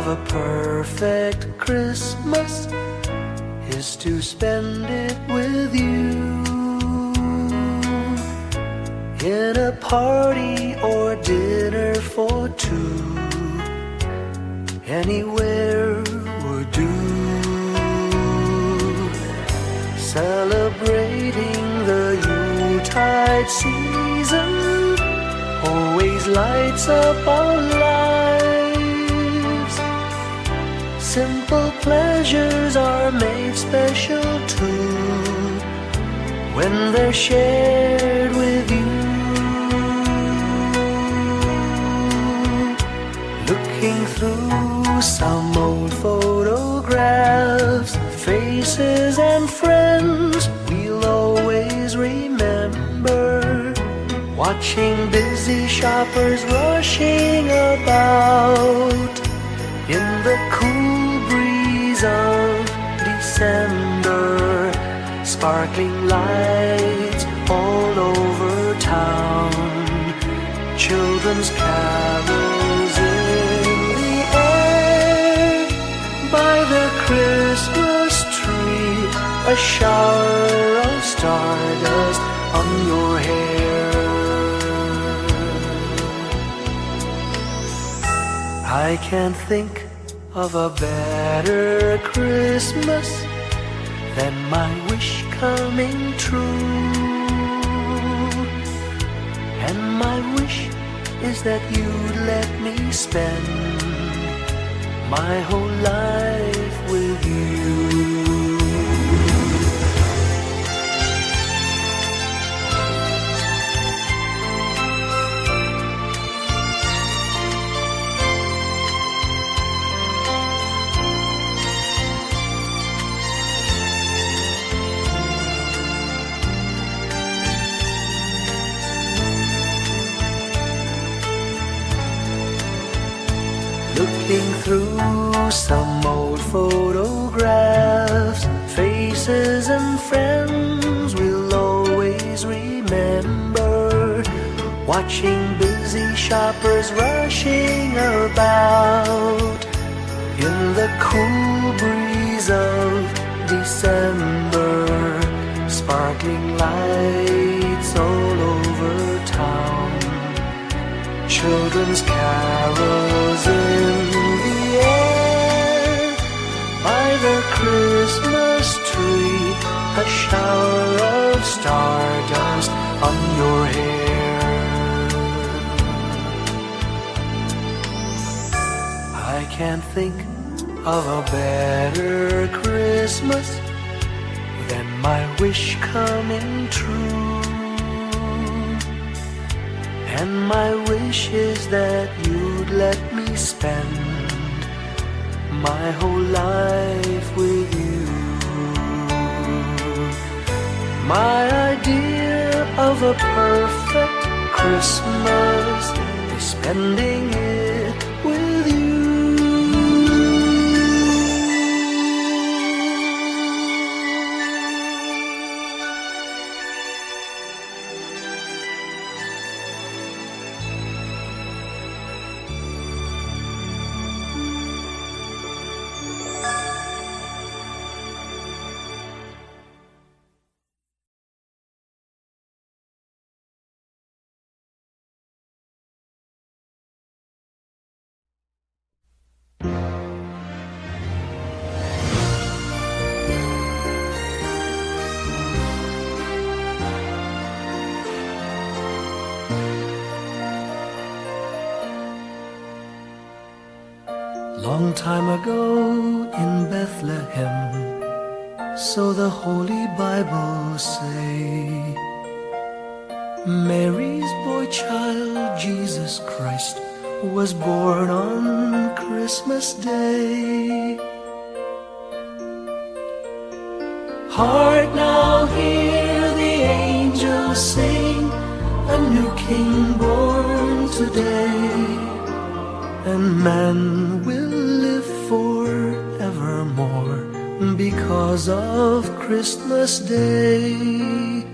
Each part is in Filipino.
of a perfect Christmas is to spend it with you, in a party or dinner for two. Anywhere would do. Celebrating the Yuletide season always lights up our lives. Simple pleasures are made special too when they're shared with you. Looking through some old photographs, faces and friends we'll always remember, watching busy shoppers rushing about in the cool breeze of December, sparkling lights all over town, children's carols in the air, by the Christmas tree, a shower of stardust on your hair. I can't think of a better Christmas than my wish coming true. And my wish is that you'd let me spend my whole life with you. Looking through some old photographs, faces and friends we'll always remember, watching busy shoppers rushing about in the cool breeze of December, sparkling lights all over town, children's carols in the air, by the Christmas tree, a shower of stardust on your hair. I can't think of a better Christmas than my wish coming true. And my wish is that you'd let me spend my whole life with you. My idea of a perfect Christmas is spending it with you. Long time ago in Bethlehem, so the Holy Bible say, Mary's boy child, Jesus Christ, was born on Christmas Day. Heart, now hear the angels sing, a new King born today, and man will live forevermore because of Christmas Day.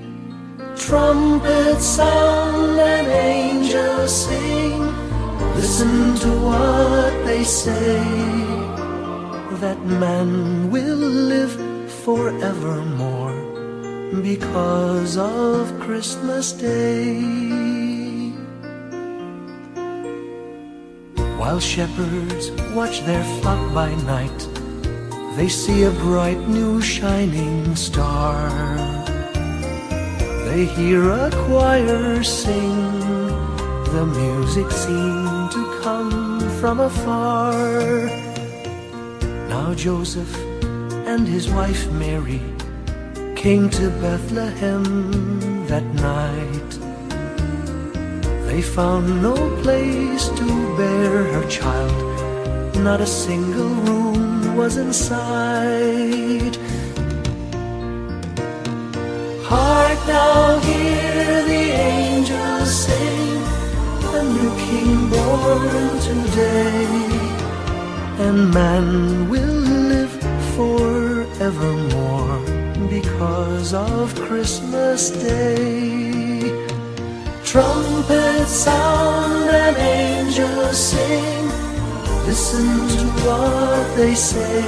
Trumpets sound and angels sing, Listen to what they say, that man will live forevermore because of Christmas Day. While shepherds watch their flock by night, they see a bright new shining star. They hear a choir sing, the music seemed to come from afar. Now Joseph and his wife Mary came to Bethlehem that night. They found no place to bear her child, not a single room was in sight. Hark now, hear the angels sing, a new king born today, and man will live forevermore because of Christmas Day. Trumpets sound and angels sing, listen to what they say,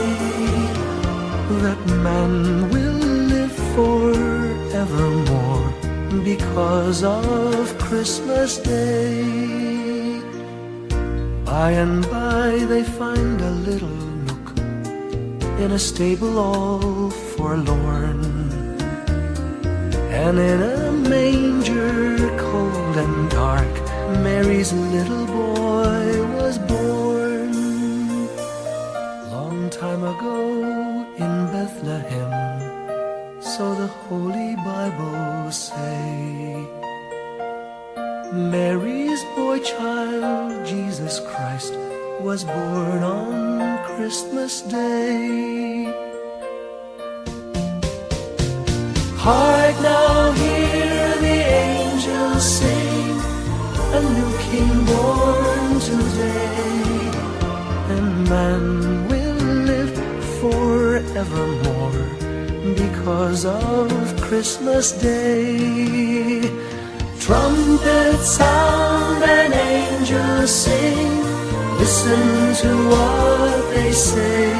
that man will live forevermore because of Christmas Day. By and by they find a little nook in a stable all forlorn, and in a manger cold and dark Mary's little boy was born. Long time ago in Bethlehem, so the Holy Bible say, Mary's boy child, Jesus Christ, was born on Christmas Day. Hark now, hear the angels sing, a new king born today, and man will live forevermore because of Christmas Day. Trumpets sound and angels sing, listen to what they say,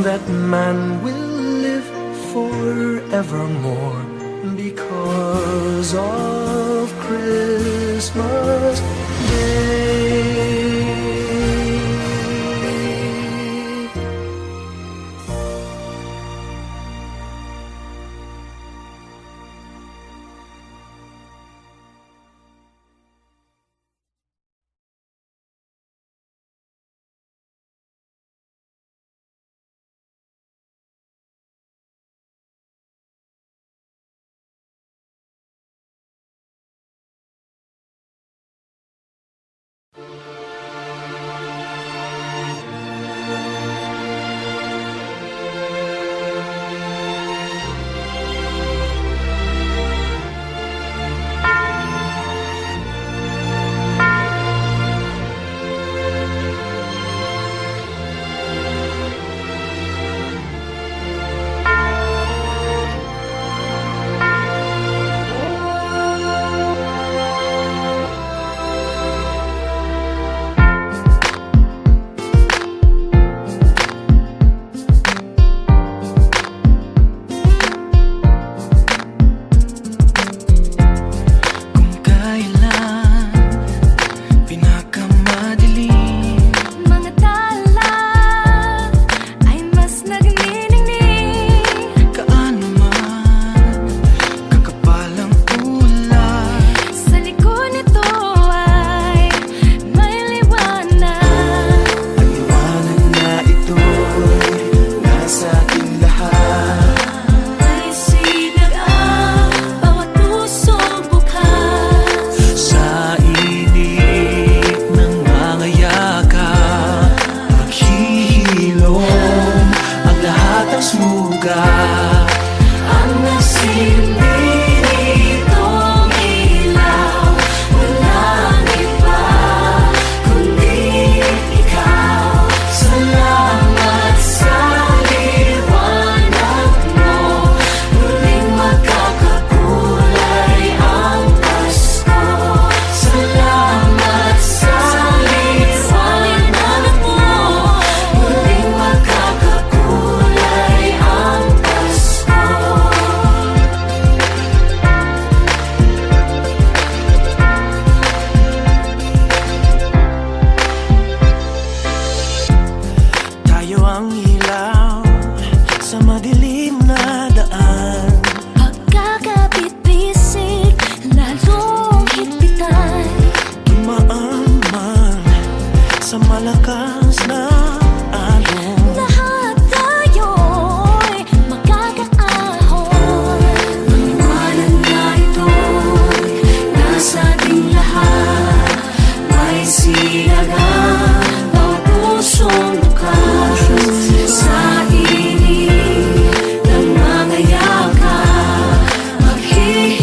that man will live forevermore because of Christmas Day.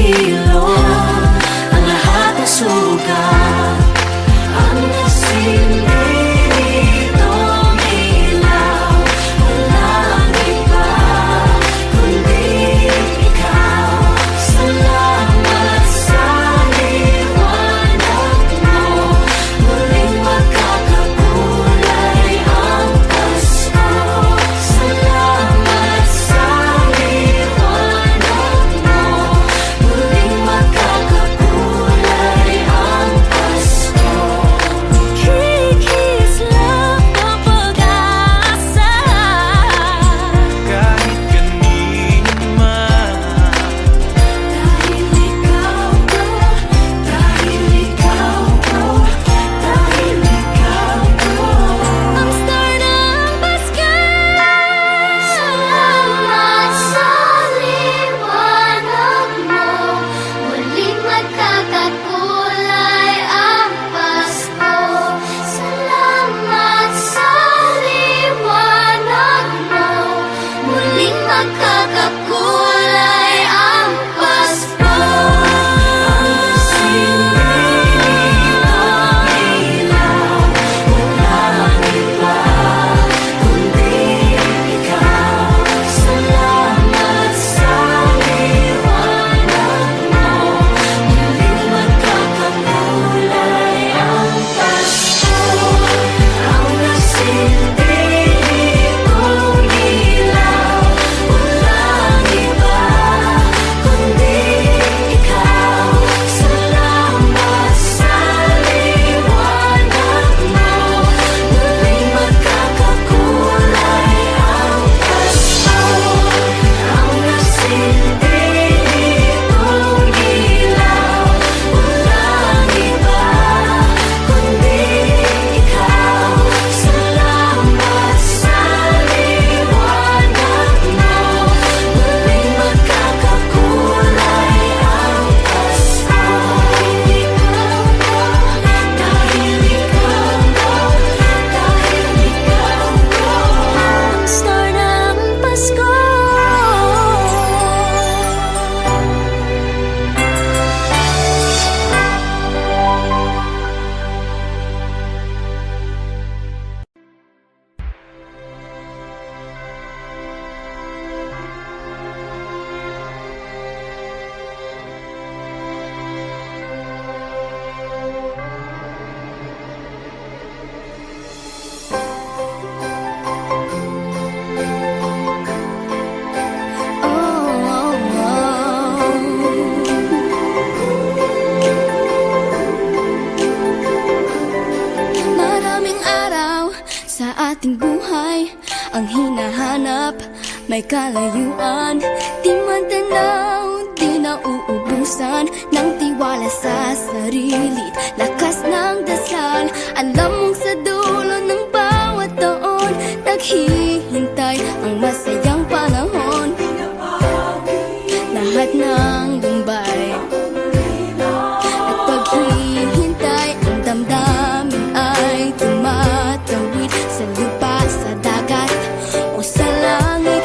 ilog, ang lahat ng sugat. Ang nasilbi nitong ilaw, walang iba kundi ikaw. Salamat sa liwanag mo, muling magkakakulay ang Pasko. Salamat sa liwanag mo, muling magkakakulay ang Pasko. Kikis lang ang pag-asa, kahit kanino man. Dahil ikaw ko, dahil ikaw ko, dahil ikaw ko, ang star ng Pasko. Salamat sa liwanag mo, muling magkakakulay ang Pasko. Salamat sa liwanag mo, muling magkakakulay ang Pasko. Star ng Pasko. Maraming araw sa ating buhay ang hinahanap, may kalayuan. Di man tanaw, di nauubusan ng tiwala sa sarili't lakas ng dasal. Alam mong sa dulo ng bawat taon, naghihintay ang masayang panahon. Lahat ng lumbay at paghihintay, ang damdamin ay tumatawid sa lupa, sa dagat o sa langit.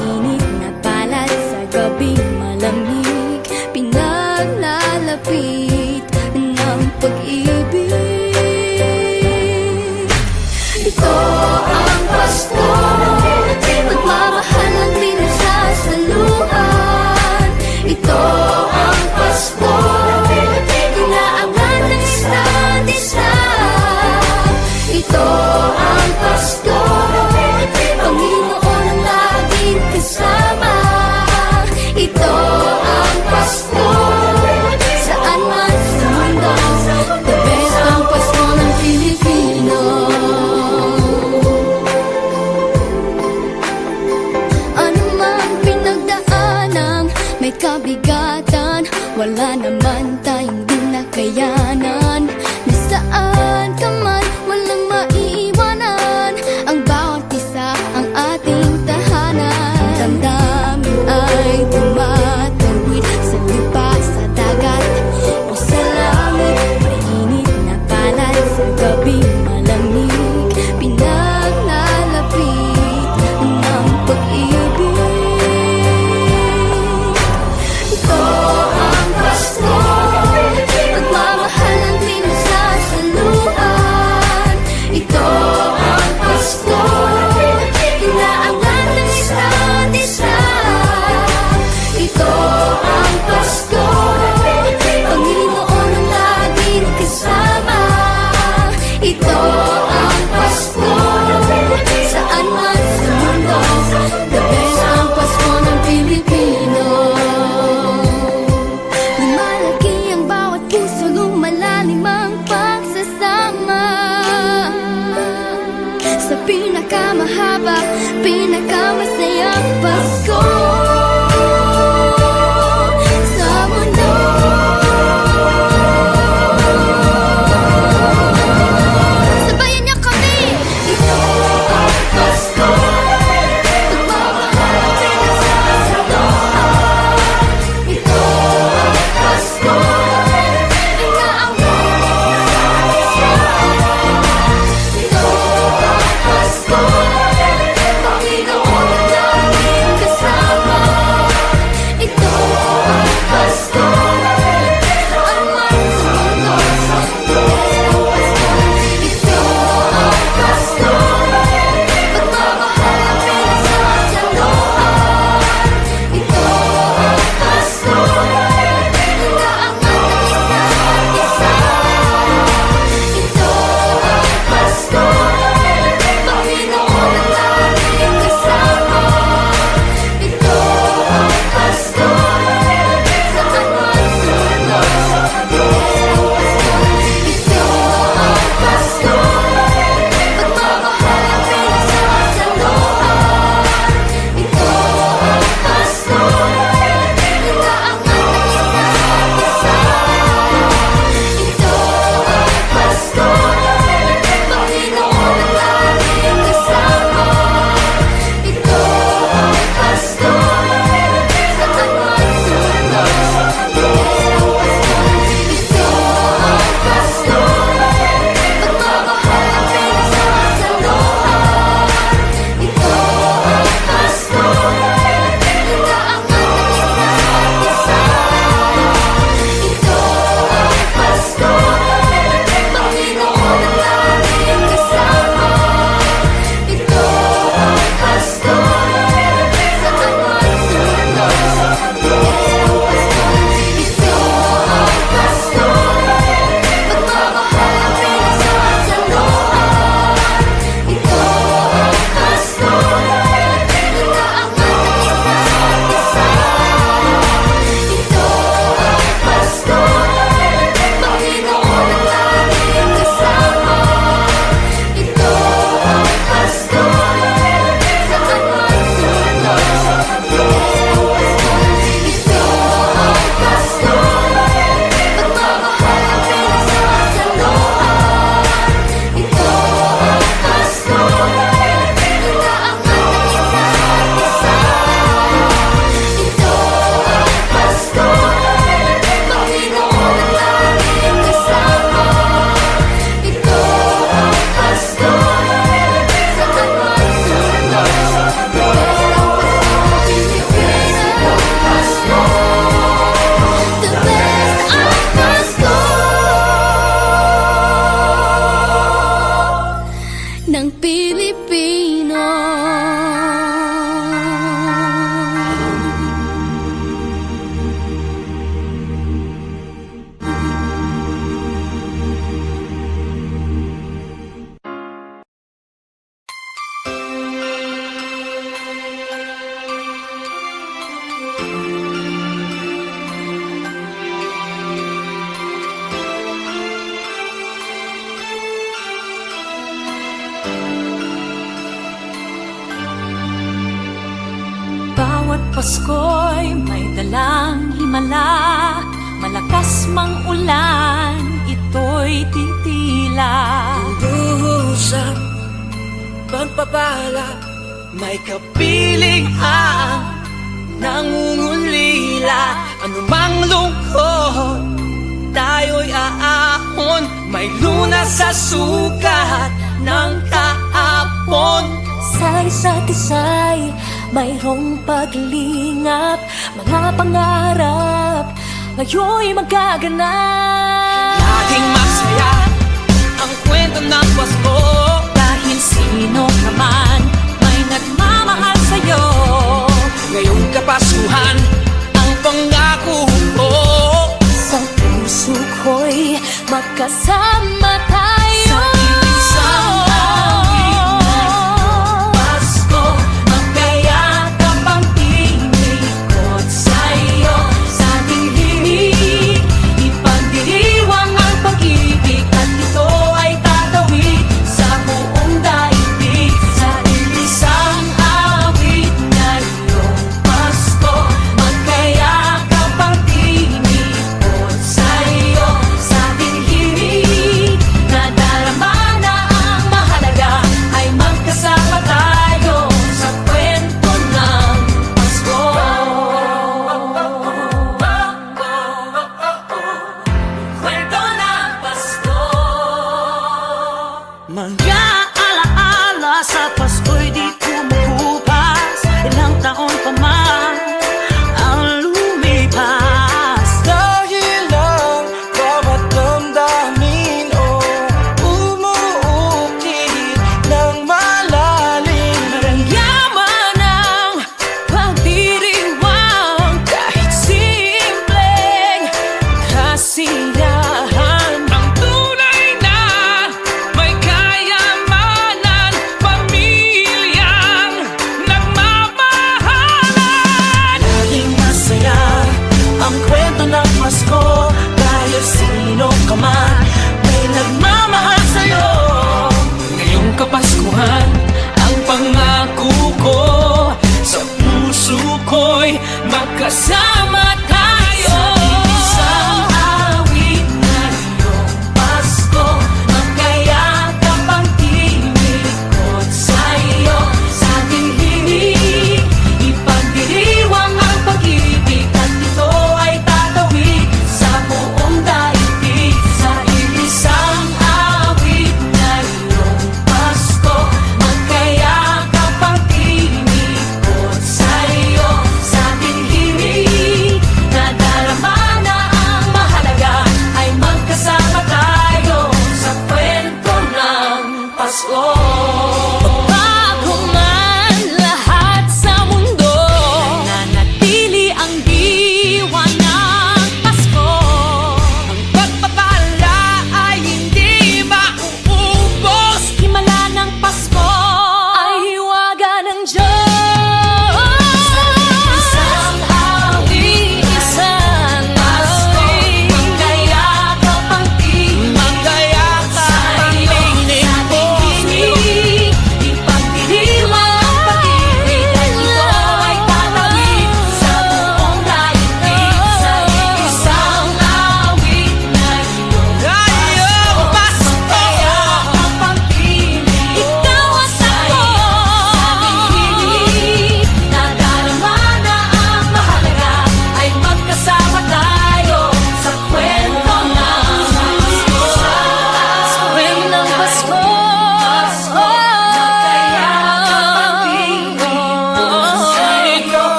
Mainit na balat sa gabi malamig, pinaglalapit ng pag-ibig. Ito ang Pasko, magmamahal ang pinagsasaluhan. Ito ang Pasko, inaangan ng isa't isa. Ito ang Pasko, Panginoon ang laging kasama. Ito ang Pasko, saan man sa mundo, the best ang Pasko ng Pilipino. Ano mang pinagdaanang may kabigatan, wala naman tayong di nakayanan. Nasaan ka man, walang maiiwanan, ang bawat isa ang ating tahanan. Damdamin ay tumatawid sa lupa, sa dagat o sa langit. Mainit na balat sa gabi malamig, pinaglalapit ng pag-ibig. Ito ang pa pinakamasayang Pasko sa mundo. Sabayan niyo kami! Ito ang Pasko, pagmamahal ang pinagsasaluhan. Ito ang Pasko, ng Pilipino. Bawat Pasko'y may dalang himala, malakas mang ulan, ito'y titila. Duhusap, pagpapala, may kapiling ang nangungulila. Anumang lungkot, tayo'y aahon, may lunas sa sukat ng kahapon. Sa isa't isa'y mayroong paglingap, mga pangarap ngayon'y magaganap. Laging masaya ang kwento ng Pasko, Dahil sino naman may nagmamahal sa'yo. ngayong Kapaskuhan ang pangako ko. Sa puso ko'y magkasama tayo. Sa isang awit ng Pasko, magkayakap ang tinikot sa'yo. Sa ating himig, ipagdiriwang ang pag-ibig, at ito ay tatawid sa buong daigdig. Sa ilisang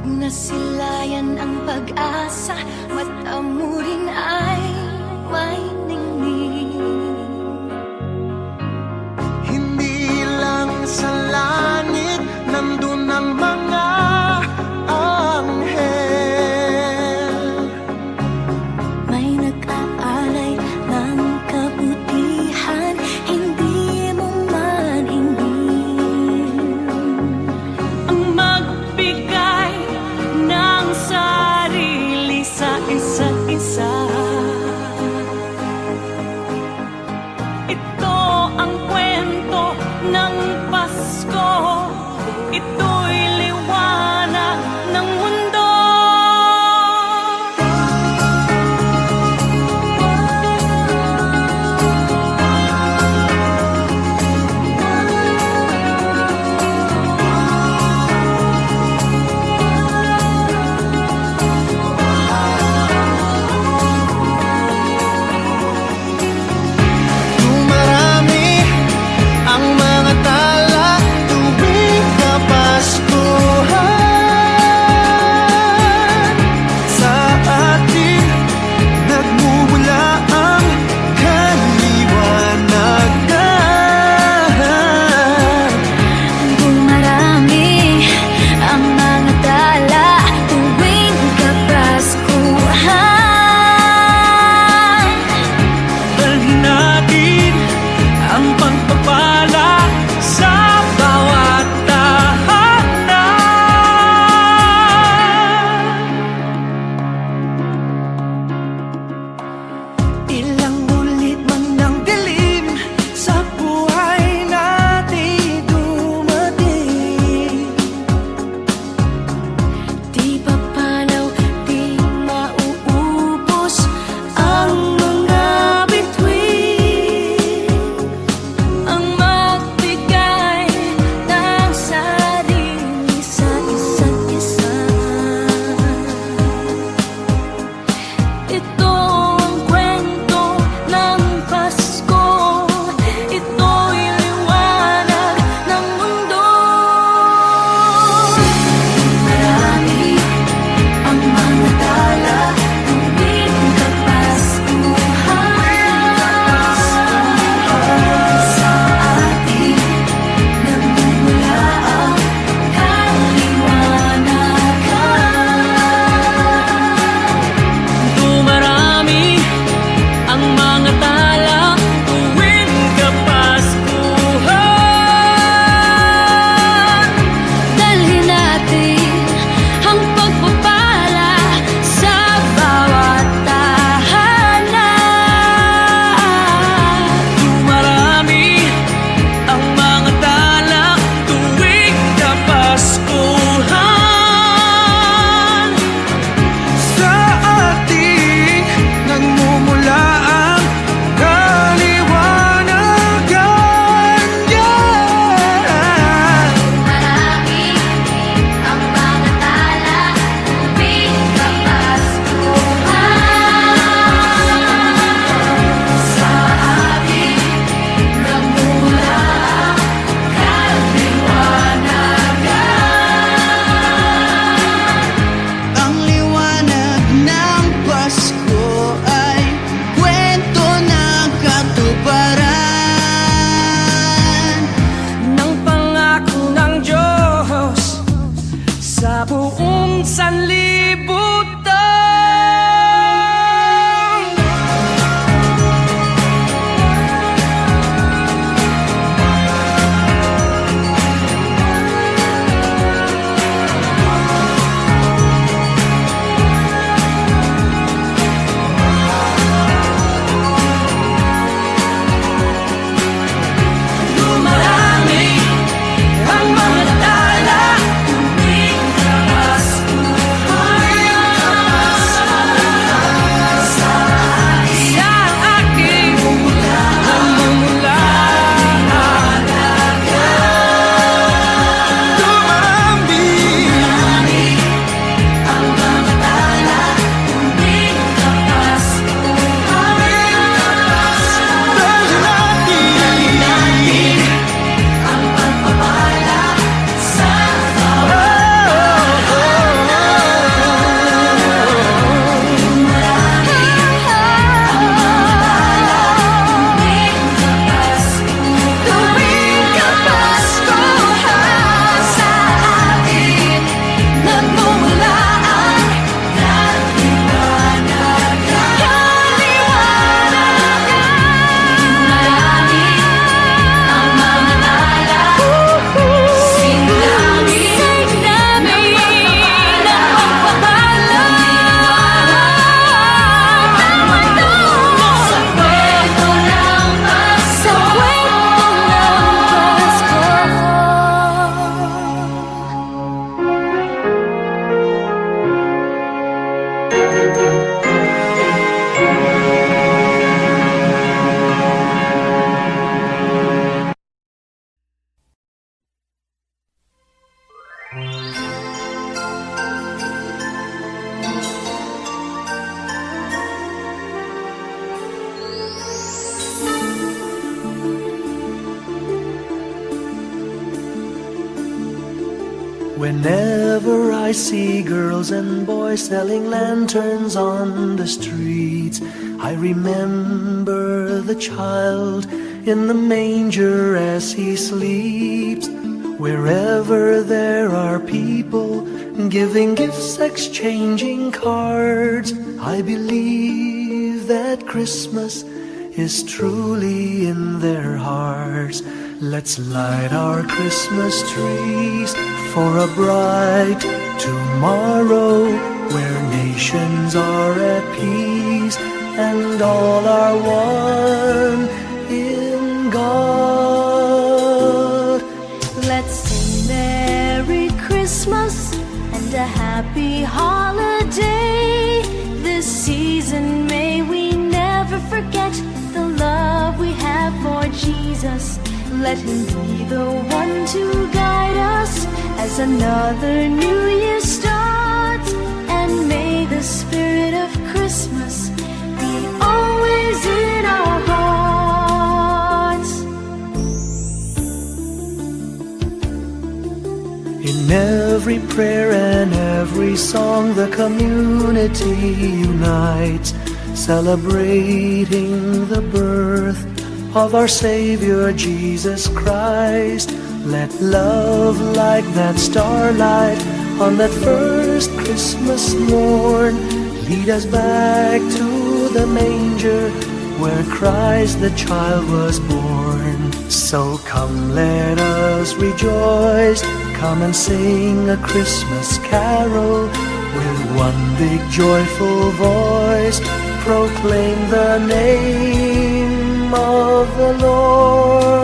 Pag nasilayan ang pag-asa, mata mo rin ay may ningning. Hindi lang sa langit nandun ang mga anghel. May nag-aalay ng kabutihan, hindi mo man hingin. Ang magbigay ng sarili sa isa't isa. Ito ang kwento ng Pasko. Ito'y liwanag ng mundo. Dumarami ang mga tala tuwing Kapaskuhan. Sa atin nagmumula ang kaliwanagan. Dumarami ang mga tala tuwing Kapaskuhan. Dalhin natin ang pagpapala sa bawat tahanan. Ilang ulit man ng dilim sa buhay natin dumating. Di papalaw, di mauubos ang mga bituin. Ang magbigay ng sarili sa isa't isa. Ito ang kwento ng Pasko. Ito'y liwanag ng mundo. Marami ang mga tala tuwing Kapaskuhan. Sa atin nagmumula ang kaliwanagan. Dumarami ang mga tala tuwing Kapaskuhan. Dalhin natin ang pagpapala sa bawat tahanan. Dumarami ang mga tala tuwing Kapaskuhan. Sa atin nagmumula ang kaliwanagan. Marami ang mga tala tuwing Kapaskuhan. Sa atin nagmumula ang kaliwanagan. Ang liwanag ng Pasko ay kwento ng katuparan Ng pangako ng Diyos sa buong sanlibutan. Dumarami ang mga tala tuwing Kapaskuhan. Whenever I see girls and boys selling lanterns on the streets, I remember the child in the manger as he sleeps. Wherever there are people giving gifts, exchanging cards, I believe that Christmas is truly in their hearts. Let's light our Christmas trees for a bright tomorrow, where nations are at peace and all are one in God. Let's sing Merry Christmas and a happy holiday. This season may we never forget the love we have for Jesus. Let him be the one to guide us as another new year starts. And may the spirit of Christmas be always in our hearts. In every prayer and every song, the community unites, celebrating the birth of our Savior Jesus Christ. Let love like that starlight on that first Christmas morn lead us back to the manger where Christ the child was born. So come, let us rejoice, come and sing a Christmas carol with one big joyful voice, proclaim the name of the Lord.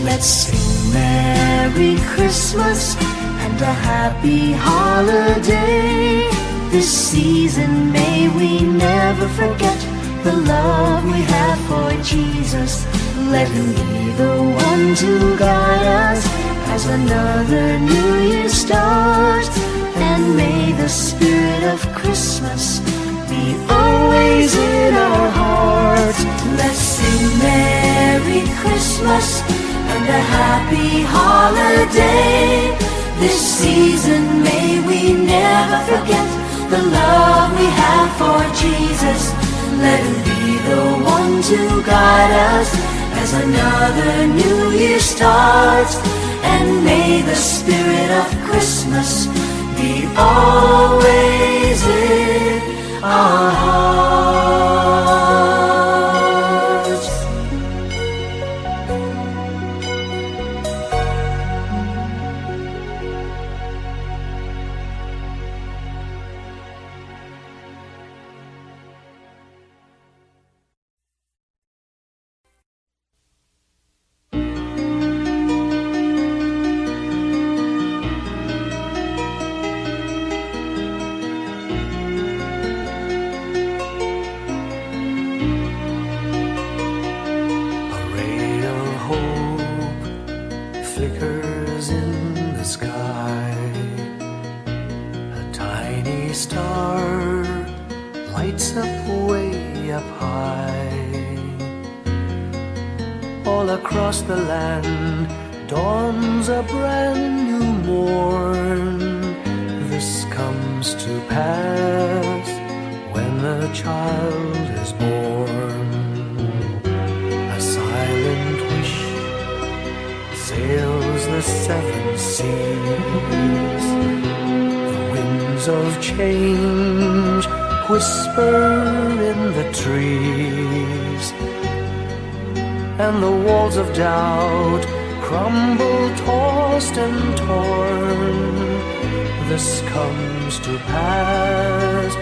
Let's sing Merry Christmas and a happy holiday. This season may we never forget the love we have for Jesus. Let him be the one to guide us as another new year starts. And may the spirit of Christmas be always in our hearts. Let's sing Merry Christmas and a happy holiday. This season may we never forget the love we have for Jesus. Let him be the one to guide us as another new year starts. And may the spirit of Christmas be always in our hearts. Flickers in the sky. A tiny star lights up way up high. All across the land dawns a brand new morn. This comes to pass when a child is born. A silent wish sails the seven seas. The winds of change whisper in the trees, and the walls of doubt crumble, tossed and torn. This comes to pass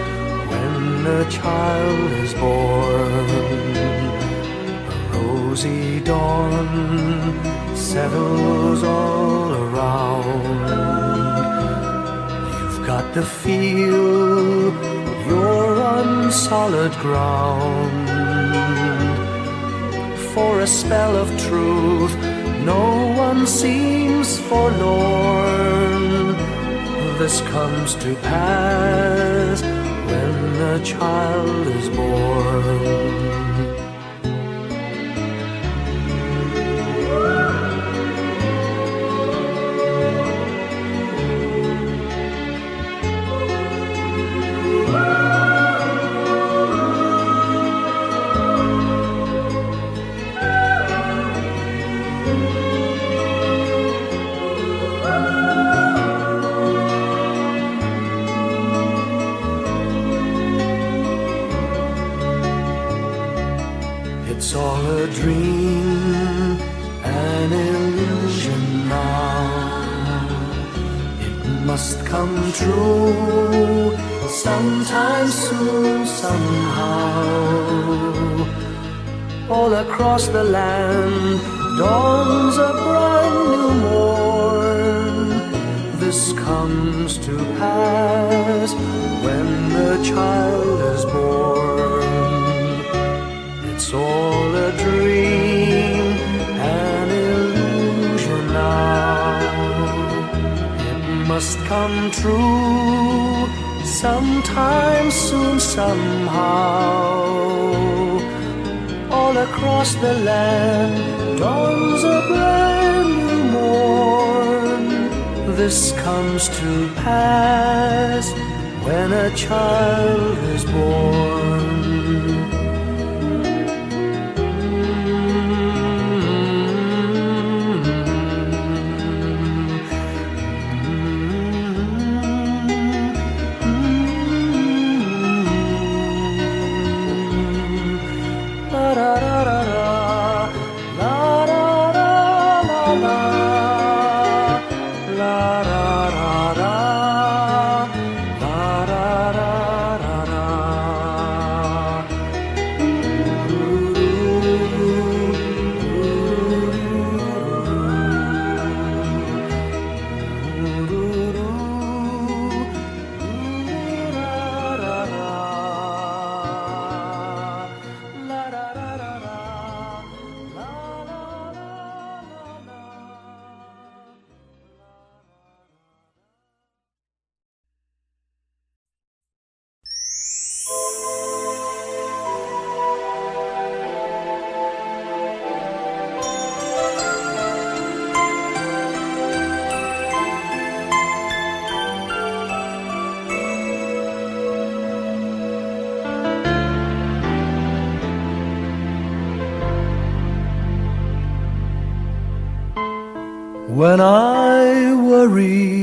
when a child is born. A rosy dawn settles all around. You've got to feel you're on solid ground. For a spell of truth, no one seems forlorn. This comes to pass when a child is born. come true. Sometime soon, somehow. All across the land dawns a brand new morn. This comes to pass when the child is born. It's all a dream, an illusion now. It must come true sometime soon, somehow. All across the land dawns a brand new morn. This comes to pass when a child is born. When I worry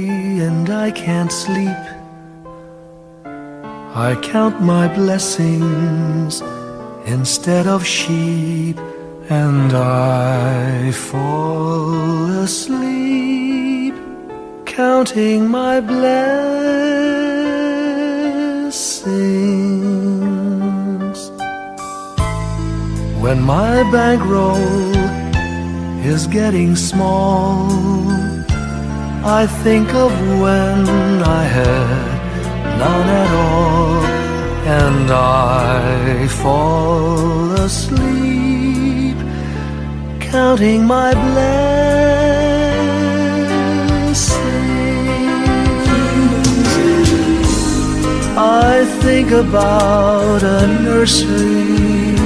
and I can't sleep, I count my blessings instead of sheep, and I fall asleep counting my blessings. When my bankroll is getting small, I think of when I had none at all, and I fall asleep counting my blessings. I think about a nursery,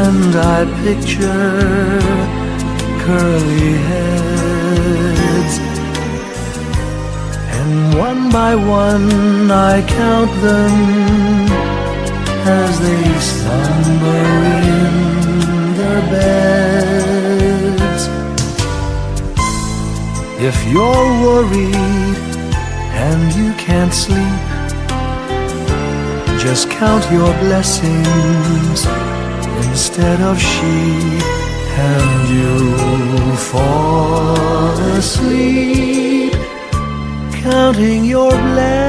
and I picture curly heads, and one by one I count them as they slumber in their beds. If you're worried and you can't sleep, just count your blessings instead of sheep, and you'll fall asleep counting your blessings.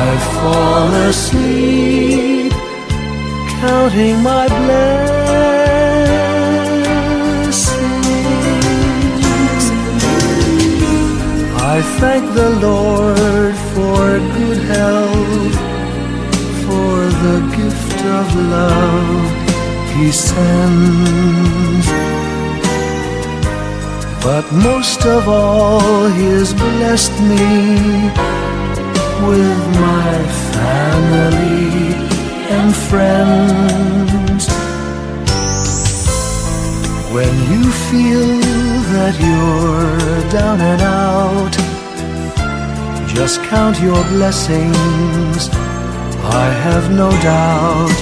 I fall asleep counting my blessings. I thank the Lord for good health, for the gift of love He sends. But most of all, He has blessed me with my family and friends. When you feel that you're down and out, just count your blessings. I have no doubt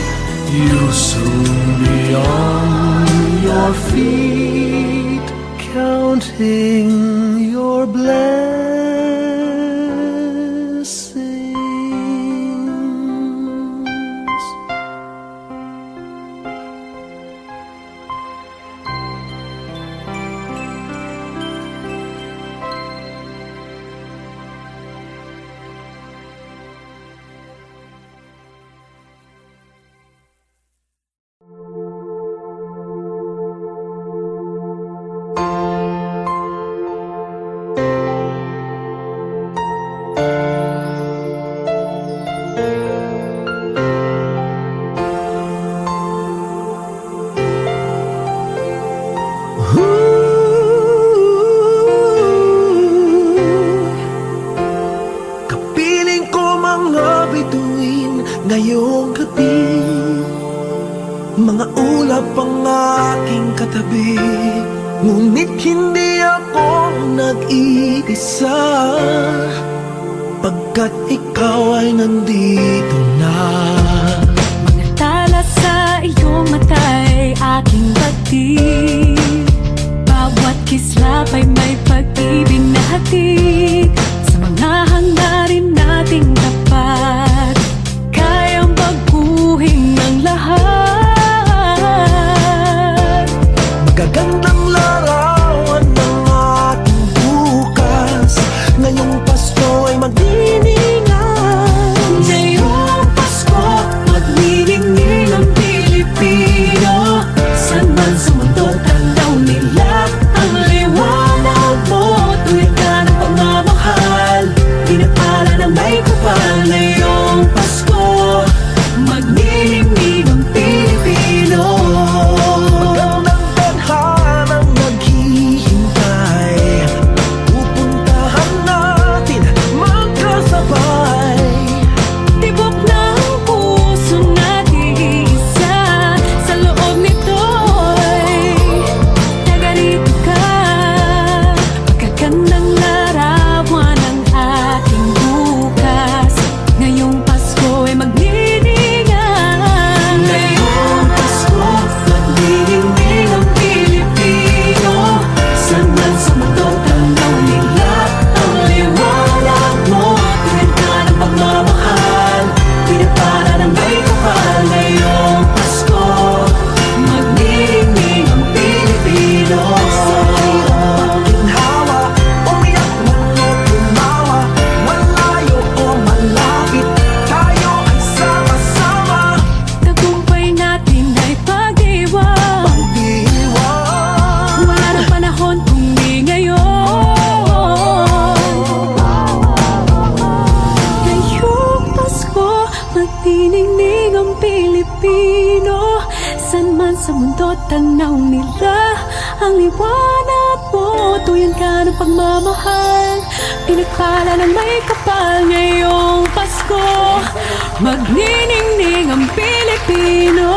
you'll soon be on your feet, counting your blessings. Kapiling ko mga bituin ngayong gabi, mga ulap ang aking katabi, ngunit hindi ako nag-iisa, pagkat ikaw ay nandito na. Mga tala sa iyong mata'y aking batid, bawat kislap ay may pag-ibig na hatid. Sa mga hangarin nating tapat, kayang baguhin ang lahat. Magagandang larawan ng ating bukas, ngayong Pasko ay magdiningan. Ngayong Pasko, magniningning ang Pilipino. Saan man sa mundo, tanaw nila ang liwanag mo. Tuwid ka ng pagmamahal, pinapala ng may kapal. Ngayong Pasko, magniningning ang Pilipino. Magandang tadhanang naghihintay, pupuntahan natin magkasabay. Tibok ng puso natin isa, sa loob nito'y nagarito ka. Magagandang larawan ng ating bukas, ngayong Pasko ay magniningan. Ngayong Pasko, magniningning ang Pilipino. Saan man sa mundo, tanaw nila ang liwanag mo. Tuwid ka ng pagmamahal, pinapala ng may kapal. Ngayong Pasko, magniningning ang Pilipino. Ginhawa, umiyak man o tumawa, malayo o malapit, tayo ay sama-sama. Tagumpay natin ay pag-iwan, Pag-iwan, wala na panahon kung di ngayon. Ngayong Pasko, magniningning ang Pilipino. Saan man sa mundo, tanaw nila ang liwanag mo. Tuyan ka ng pagmamahal, pinagpala ng may kapal. Ngayong Pasko, magniningning ang Pilipino.